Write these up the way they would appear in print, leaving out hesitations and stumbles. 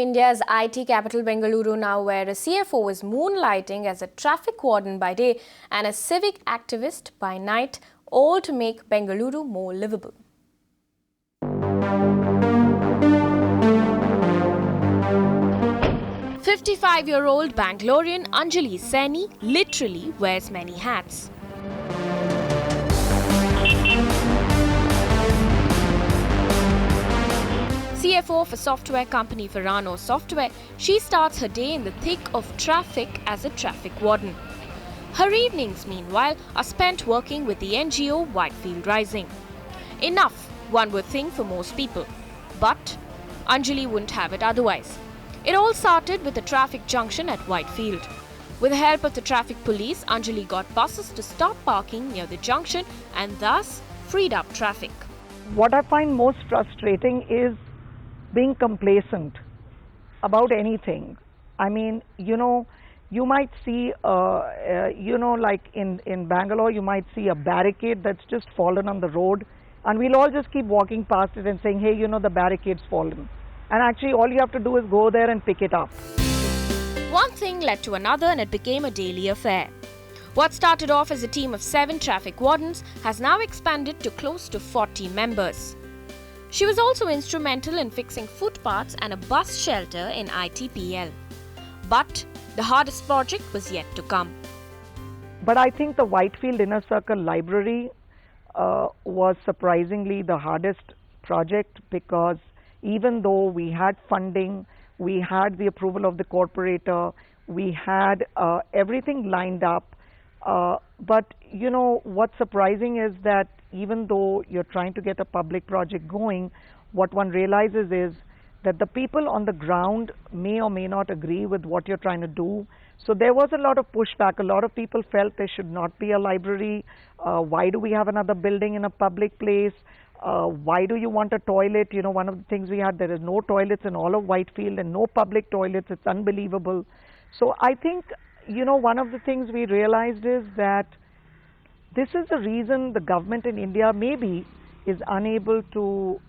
India's IT capital Bengaluru now, where a CFO is moonlighting as a traffic warden by day and a civic activist by night, all to make Bengaluru more livable. "55-year-old Bangalorean Anjali Saini literally wears many hats. CFO of a software company Verano Software, she starts her day in the thick of traffic as a traffic warden. Her evenings, meanwhile, are spent working with the NGO Whitefield Rising. Enough, one would think, for most people. But Anjali wouldn't have it otherwise. It all started with a traffic junction at Whitefield. With the help of the traffic police, Anjali got buses to stop parking near the junction and thus freed up traffic. What I find most frustrating is being complacent about anything. I mean, you might see, like in Bangalore, you might see a barricade that's just fallen on the road, and we'll all just keep walking past it and saying, hey, the barricade's fallen. And actually, all you have to do is go there and pick it up. One thing led to another and it became a daily affair. What started off as a team of 7 traffic wardens has now expanded to close to 40 members. She was also instrumental in fixing footpaths and a bus shelter in ITPL. But the hardest project was yet to come. But I think the Whitefield Inner Circle Library was surprisingly the hardest project, because even though we had funding, we had the approval of the corporator, we had everything lined up. But what's surprising is that even though you're trying to get a public project going, what one realizes is that the people on the ground may or may not agree with what you're trying to do. So there was a lot of pushback. A lot of people felt there should not be a library. Why do we have another building in a public place? Why do you want a toilet? One of the things we had, there is no toilets in all of Whitefield and no public toilets. It's unbelievable. So I think, one of the things we realized is that this is the reason the government in India maybe is unable to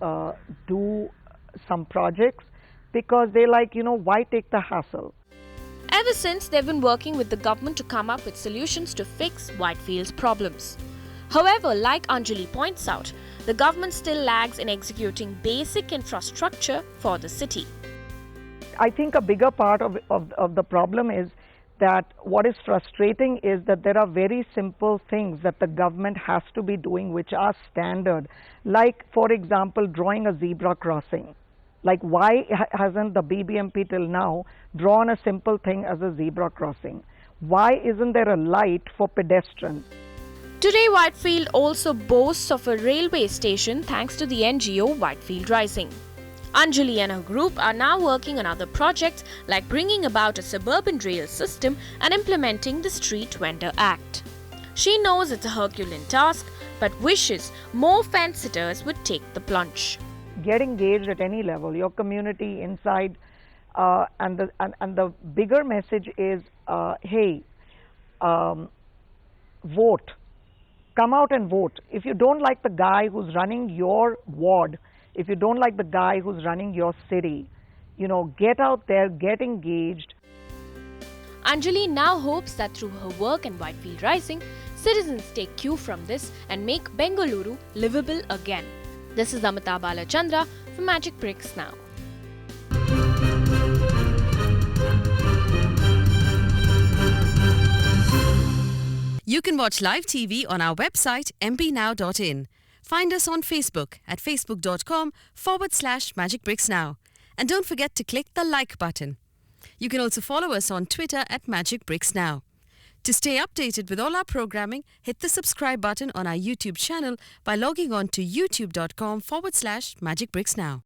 do some projects, because they're like, why take the hassle? Ever since, they've been working with the government to come up with solutions to fix Whitefield's problems. However, like Anjali points out, the government still lags in executing basic infrastructure for the city. I think a bigger part of the problem is that what is frustrating is that there are very simple things that the government has to be doing which are standard. Like, for example, drawing a zebra crossing. Like, why hasn't the BBMP till now drawn a simple thing as a zebra crossing? Why isn't there a light for pedestrians? Today, Whitefield also boasts of a railway station thanks to the NGO Whitefield Rising. Anjali and her group are now working on other projects like bringing about a suburban rail system and implementing the Street Vendor Act. She knows it's a Herculean task, but wishes more fence-sitters would take the plunge. Get engaged at any level, your community, inside, and the bigger message is, hey, vote. Come out and vote. If you don't like the guy who's running your ward, if you don't like the guy who's running your city, get out there, get engaged. Anjali now hopes that through her work in Whitefield Rising, citizens take cue from this and make Bengaluru livable again. This is Amita Balachandra for Magic Bricks Now. You can watch live TV on our website mpnow.in. Find us on Facebook at facebook.com/magicbricksnow. And don't forget to click the like button. You can also follow us on Twitter at Magic Bricks Now. To stay updated with all our programming, hit the subscribe button on our YouTube channel by logging on to youtube.com/magicbricksnow.